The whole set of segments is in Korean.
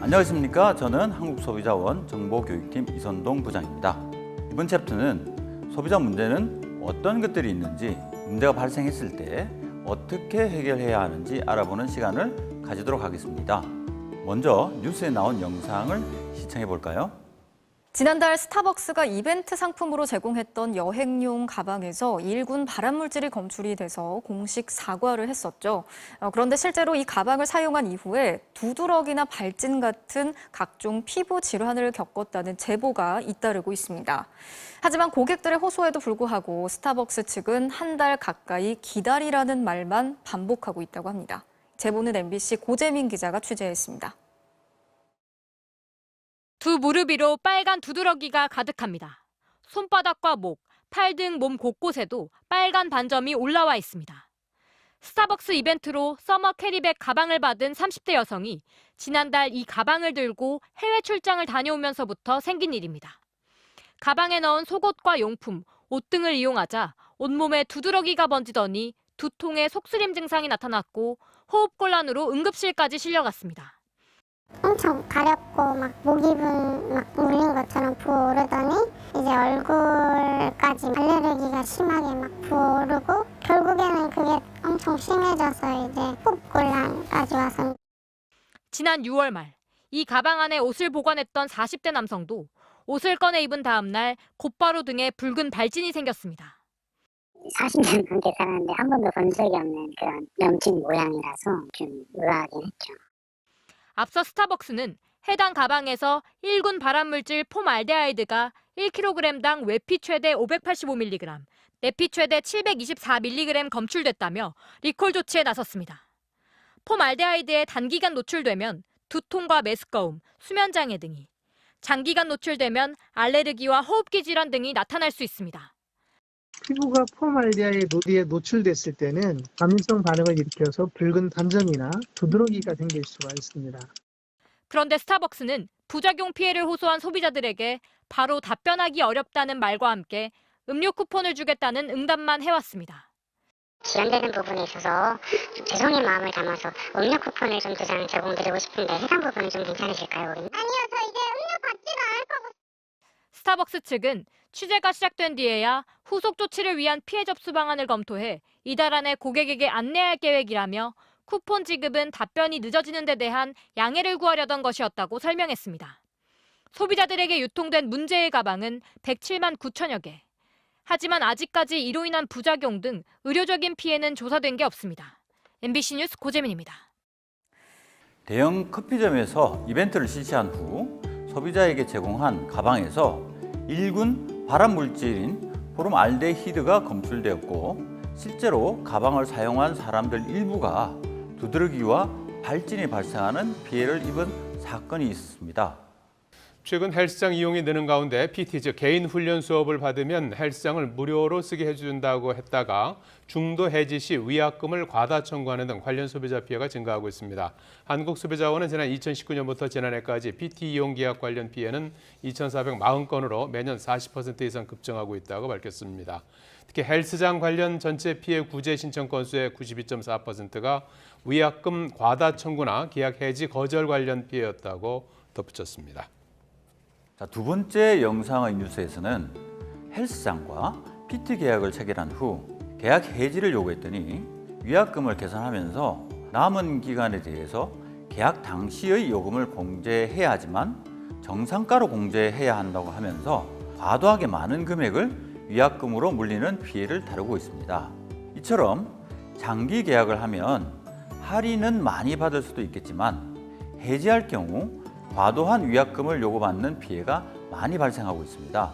안녕하십니까. 저는 한국소비자원 정보교육팀 이선동 부장입니다. 이번 챕터는 소비자 문제는 어떤 것들이 있는지, 문제가 발생했을 때 어떻게 해결해야 하는지 알아보는 시간을 가지도록 하겠습니다. 먼저 뉴스에 나온 영상을 시청해 볼까요? 지난달 스타벅스가 이벤트 상품으로 제공했던 여행용 가방에서 일군 발암물질이 검출이 돼서 공식 사과를 했었죠. 그런데 실제로 이 가방을 사용한 이후에 두드러기나 발진 같은 각종 피부 질환을 겪었다는 제보가 잇따르고 있습니다. 하지만 고객들의 호소에도 불구하고 스타벅스 측은 한 달 가까이 기다리라는 말만 반복하고 있다고 합니다. 제보는 MBC 고재민 기자가 취재했습니다. 두 무릎 위로 빨간 두드러기가 가득합니다. 손바닥과 목, 팔 등 몸 곳곳에도 빨간 반점이 올라와 있습니다. 스타벅스 이벤트로 서머 캐리백 가방을 받은 30대 여성이 지난달 이 가방을 들고 해외 출장을 다녀오면서부터 생긴 일입니다. 가방에 넣은 속옷과 용품, 옷 등을 이용하자 온몸에 두드러기가 번지더니 두통에 속쓰림 증상이 나타났고 호흡곤란으로 응급실까지 실려갔습니다. 엄청 가렵고 막 목 입은 막 물린 것처럼 부어오르더니 이제 얼굴까지 알레르기가 심하게 막 부어오르고 결국에는 그게 엄청 심해져서 이제 호흡곤란까지 와서. 지난 6월 말 이 가방 안에 옷을 보관했던 40대 남성도 옷을 꺼내 입은 다음 날 곧바로 등에 붉은 발진이 생겼습니다. 40년 넘게 살았는데 한 번도 본 적이 없는 그런 염증 모양이라서 좀 의아하긴 했죠. 앞서 스타벅스는 해당 가방에서 1군 발암물질 폼알데하이드가 1kg당 외피 최대 585mg, 내피 최대 724mg 검출됐다며 리콜 조치에 나섰습니다. 폼알데하이드에 단기간 노출되면 두통과 메스꺼움, 수면장애 등이, 장기간 노출되면 알레르기와 호흡기 질환 등이 나타날 수 있습니다. 피부가 폼알데하이드에 노출됐을 때는 감염성 반응을 일으켜서 붉은 반점이나 두드러기가 생길 수가 있습니다. 그런데 스타벅스는 부작용 피해를 호소한 소비자들에게 바로 답변하기 어렵다는 말과 함께 음료 쿠폰을 주겠다는 응답만 해왔습니다. 지연되는 부분에 있어서 죄송의 마음을 담아서 음료 쿠폰을 좀 2장 제공드리고 싶은데 해당 부분은 좀 괜찮으실까요? 아니요, 저 이제 음료 받지도 않을 거고. 스타벅스 측은 취재가 시작된 뒤에야 후속 조치를 위한 피해 접수 방안을 검토해 이달 안에 고객에게 안내할 계획이라며 쿠폰 지급은 답변이 늦어지는 데 대한 양해를 구하려던 것이었다고 설명했습니다. 소비자들에게 유통된 문제의 가방은 107만 9천여 개. 하지만 아직까지 이로 인한 부작용 등 의료적인 피해는 조사된 게 없습니다. MBC 뉴스 고재민입니다. 대형 커피점에서 이벤트를 실시한 후 소비자에게 제공한 가방에서 1군 발암물질인 폼알데히드가 검출되었고, 실제로 가방을 사용한 사람들 일부가 두드러기와 발진이 발생하는 피해를 입은 사건이 있었습니다. 최근 헬스장 이용이 느는 가운데 PT, 즉 개인 훈련 수업을 받으면 헬스장을 무료로 쓰게 해준다고 했다가 중도 해지 시 위약금을 과다 청구하는 등 관련 소비자 피해가 증가하고 있습니다. 한국소비자원은 지난 2019년부터 지난해까지 PT 이용 계약 관련 피해는 2,440건으로 매년 40% 이상 급증하고 있다고 밝혔습니다. 특히 헬스장 관련 전체 피해 구제 신청 건수의 92.4%가 위약금 과다 청구나 계약 해지 거절 관련 피해였다고 덧붙였습니다. 자, 두 번째 영상의 뉴스에서는 헬스장과 PT 계약을 체결한 후 계약 해지를 요구했더니 위약금을 계산하면서 남은 기간에 대해서 계약 당시의 요금을 공제해야 하지만 정상가로 공제해야 한다고 하면서 과도하게 많은 금액을 위약금으로 물리는 피해를 다루고 있습니다. 이처럼 장기 계약을 하면 할인은 많이 받을 수도 있겠지만 해지할 경우 과도한 위약금을 요구받는 피해가 많이 발생하고 있습니다.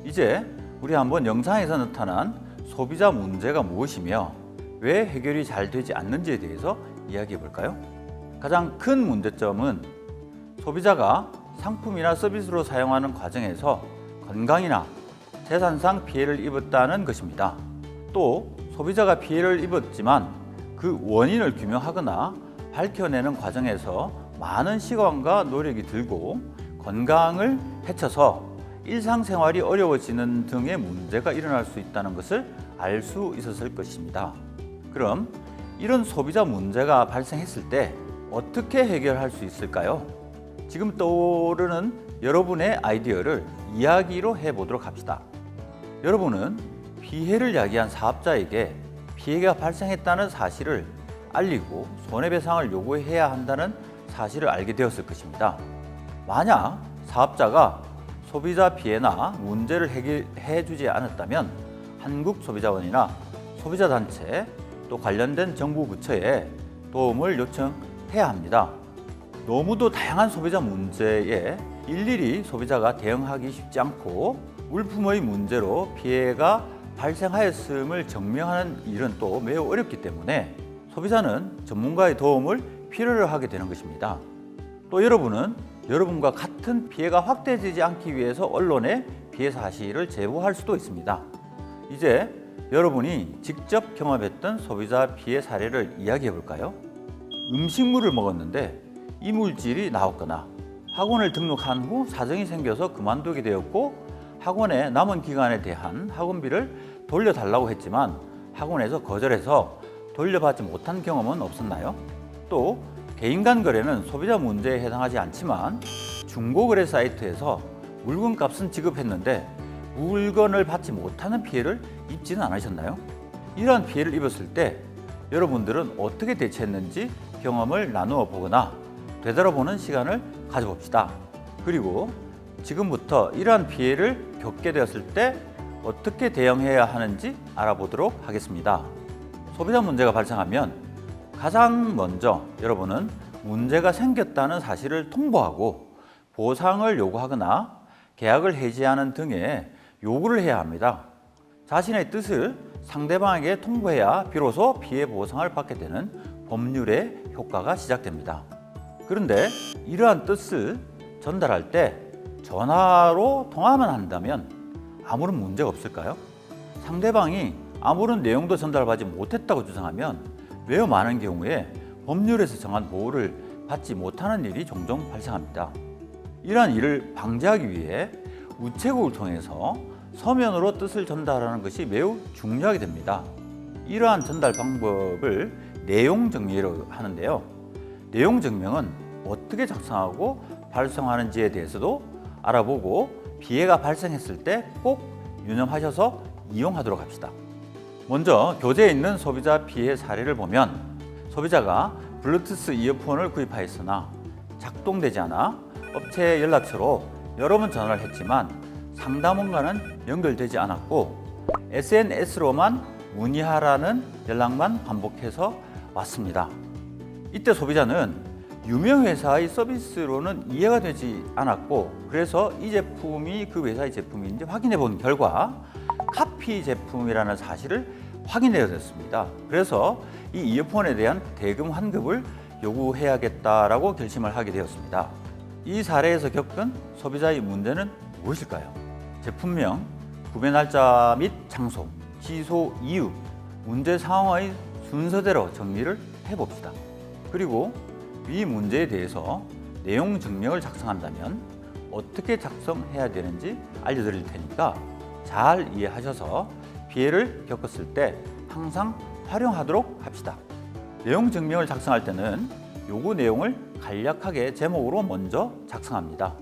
이제 우리 한번 영상에서 나타난 소비자 문제가 무엇이며 왜 해결이 잘 되지 않는지에 대해서 이야기해 볼까요? 가장 큰 문제점은 소비자가 상품이나 서비스로 사용하는 과정에서 건강이나 재산상 피해를 입었다는 것입니다. 또 소비자가 피해를 입었지만 그 원인을 규명하거나 밝혀내는 과정에서 많은 시간과 노력이 들고 건강을 해쳐서 일상생활이 어려워지는 등의 문제가 일어날 수 있다는 것을 알 수 있었을 것입니다. 그럼 이런 소비자 문제가 발생했을 때 어떻게 해결할 수 있을까요? 지금 떠오르는 여러분의 아이디어를 이야기로 해보도록 합시다. 여러분은 피해를 야기한 사업자에게 피해가 발생했다는 사실을 알리고 손해배상을 요구해야 한다는 사실을 알게 되었을 것입니다. 만약 사업자가 소비자 피해나 문제를 해결해 주지 않았다면 한국소비자원이나 소비자단체 또 관련된 정부 부처에 도움을 요청해야 합니다. 너무도 다양한 소비자 문제에 일일이 소비자가 대응하기 쉽지 않고 물품의 문제로 피해가 발생하였음을 증명하는 일은 또 매우 어렵기 때문에 소비자는 전문가의 도움을 필요로 하게 되는 것입니다. 또 여러분은 여러분과 같은 피해가 확대되지 않기 위해서 언론에 피해 사실을 제보할 수도 있습니다. 이제 여러분이 직접 경험했던 소비자 피해 사례를 이야기해 볼까요? 음식물을 먹었는데 이물질이 나왔거나 학원을 등록한 후 사정이 생겨서 그만두게 되었고 학원의 남은 기간에 대한 학원비를 돌려달라고 했지만 학원에서 거절해서 돌려받지 못한 경험은 없었나요? 또 개인 간 거래는 소비자 문제에 해당하지 않지만 중고거래 사이트에서 물건값은 지급했는데 물건을 받지 못하는 피해를 입지는 않으셨나요? 이러한 피해를 입었을 때 여러분들은 어떻게 대처했는지 경험을 나누어 보거나 되돌아보는 시간을 가져봅시다. 그리고 지금부터 이러한 피해를 겪게 되었을 때 어떻게 대응해야 하는지 알아보도록 하겠습니다. 소비자 문제가 발생하면 가장 먼저 여러분은 문제가 생겼다는 사실을 통보하고 보상을 요구하거나 계약을 해지하는 등의 요구를 해야 합니다. 자신의 뜻을 상대방에게 통보해야 비로소 피해 보상을 받게 되는 법률의 효과가 시작됩니다. 그런데 이러한 뜻을 전달할 때 전화로 통화만 한다면 아무런 문제가 없을까요? 상대방이 아무런 내용도 전달받지 못했다고 주장하면 매우 많은 경우에 법률에서 정한 보호를 받지 못하는 일이 종종 발생합니다. 이러한 일을 방지하기 위해 우체국을 통해서 서면으로 뜻을 전달하는 것이 매우 중요하게 됩니다. 이러한 전달 방법을 내용 정리라고 하는데요. 내용 증명은 어떻게 작성하고 발송하는지에 대해서도 알아보고 피해가 발생했을 때 꼭 유념하셔서 이용하도록 합시다. 먼저 교재에 있는 소비자 피해 사례를 보면 소비자가 블루투스 이어폰을 구입하였으나 작동되지 않아 업체 연락처로 여러 번 전화를 했지만 상담원과는 연결되지 않았고 SNS로만 문의하라는 연락만 반복해서 왔습니다. 이때 소비자는 유명 회사의 서비스로는 이해가 되지 않았고 그래서 이 제품이 그 회사의 제품인지 확인해 본 결과 카피 제품이라는 사실을 확인해야 됐습니다. 그래서 이 이어폰에 대한 대금 환급을 요구해야겠다라고 결심을 하게 되었습니다. 이 사례에서 겪은 소비자의 문제는 무엇일까요? 제품명, 구매 날짜 및 장소, 취소 이유, 문제 상황의 순서대로 정리를 해봅시다. 그리고 이 문제에 대해서 내용 증명을 작성한다면 어떻게 작성해야 되는지 알려드릴 테니까 잘 이해하셔서 피해를 겪었을 때 항상 활용하도록 합시다. 내용 증명을 작성할 때는 요구 내용을 간략하게 제목으로 먼저 작성합니다.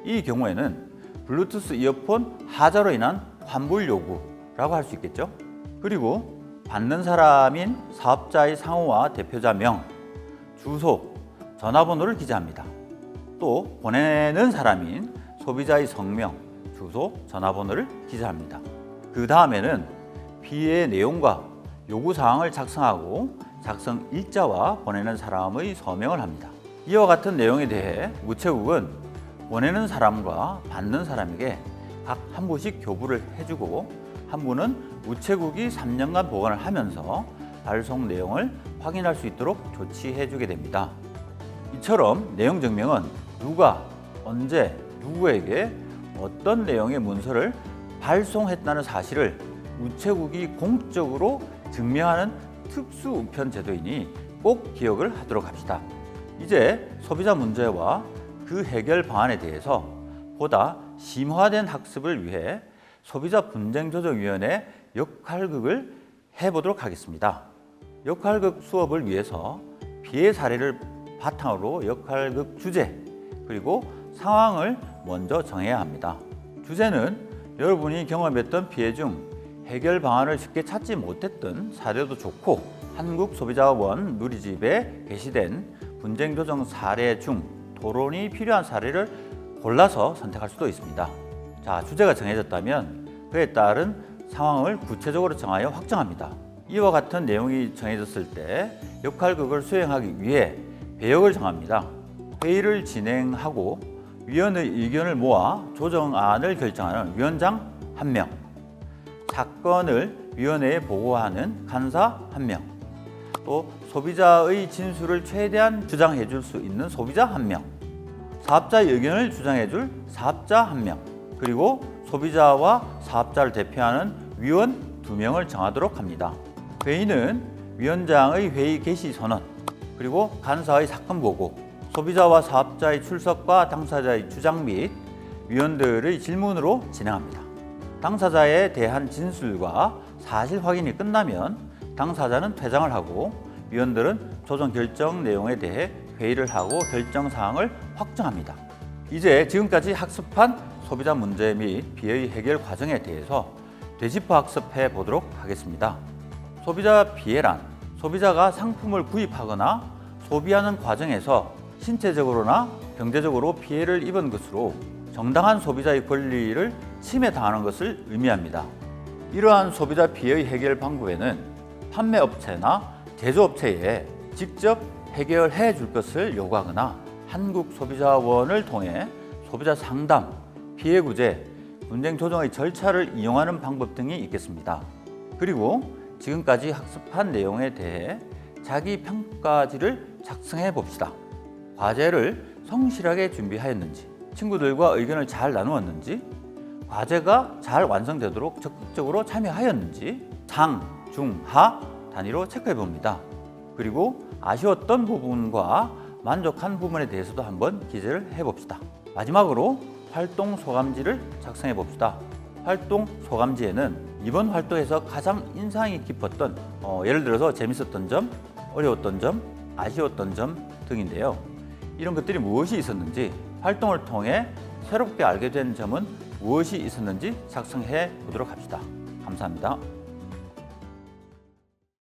이 경우에는 블루투스 이어폰 하자로 인한 환불 요구라고 할 수 있겠죠. 그리고 받는 사람인 사업자의 상호와 대표자명, 주소, 전화번호를 기재합니다. 또 보내는 사람인 소비자의 성명, 주소, 전화번호를 기재합니다. 그 다음에는 피해 내용과 요구사항을 작성하고 작성 일자와 보내는 사람의 서명을 합니다. 이와 같은 내용에 대해 우체국은 보내는 사람과 받는 사람에게 각 한 부씩 교부를 해주고 한 부는 우체국이 3년간 보관을 하면서 발송 내용을 확인할 수 있도록 조치해주게 됩니다. 이처럼 내용 증명은 누가, 언제, 누구에게 어떤 내용의 문서를 발송했다는 사실을 우체국이 공적으로 증명하는 특수 우편 제도이니 꼭 기억을 하도록 합시다. 이제 소비자 문제와 그 해결 방안에 대해서 보다 심화된 학습을 위해 소비자분쟁조정위원회 역할극을 해보도록 하겠습니다. 역할극 수업을 위해서 피해 사례를 바탕으로 역할극 주제, 그리고 상황을 먼저 정해야 합니다. 주제는 여러분이 경험했던 피해 중 해결 방안을 쉽게 찾지 못했던 사례도 좋고, 한국소비자원 누리집에 게시된 분쟁 조정 사례 중 토론이 필요한 사례를 골라서 선택할 수도 있습니다. 자, 주제가 정해졌다면 그에 따른 상황을 구체적으로 정하여 확정합니다. 이와 같은 내용이 정해졌을 때 역할극을 수행하기 위해 배역을 정합니다. 회의를 진행하고 위원의 의견을 모아 조정안을 결정하는 위원장 1명, 사건을 위원회에 보고하는 간사 1명, 또 소비자의 진술을 최대한 주장해 줄 수 있는 소비자 1명, 사업자의 의견을 주장해 줄 사업자 1명, 그리고 소비자와 사업자를 대표하는 위원 2명을 정하도록 합니다. 회의는 위원장의 회의 개시 선언, 그리고 간사의 사건 보고, 소비자와 사업자의 출석과 당사자의 주장 및 위원들의 질문으로 진행합니다. 당사자에 대한 진술과 사실 확인이 끝나면 당사자는 퇴장을 하고 위원들은 조정 결정 내용에 대해 회의를 하고 결정 사항을 확정합니다. 이제 지금까지 학습한 소비자 문제 및 피해의 해결 과정에 대해서 되짚어 학습해 보도록 하겠습니다. 소비자 피해란 소비자가 상품을 구입하거나 소비하는 과정에서 신체적으로나 경제적으로 피해를 입은 것으로 정당한 소비자의 권리를 침해당하는 것을 의미합니다. 이러한 소비자 피해의 해결 방법에는 판매업체나 제조업체에 직접 해결해 줄 것을 요구하거나 한국소비자원을 통해 소비자 상담, 피해 구제, 분쟁 조정의 절차를 이용하는 방법 등이 있겠습니다. 그리고 지금까지 학습한 내용에 대해 자기 평가지를 작성해 봅시다. 과제를 성실하게 준비하였는지, 친구들과 의견을 잘 나누었는지, 과제가 잘 완성되도록 적극적으로 참여하였는지 상, 중, 하 단위로 체크해 봅니다. 그리고 아쉬웠던 부분과 만족한 부분에 대해서도 한번 기재를 해봅시다. 마지막으로 활동 소감지를 작성해 봅시다. 활동 소감지에는 이번 활동에서 가장 인상이 깊었던 예를 들어서 재밌었던 점, 어려웠던 점, 아쉬웠던 점 등인데요. 이런 것들이 무엇이 있었는지, 활동을 통해 새롭게 알게 된 점은 무엇이 있었는지 작성해 보도록 합시다. 감사합니다.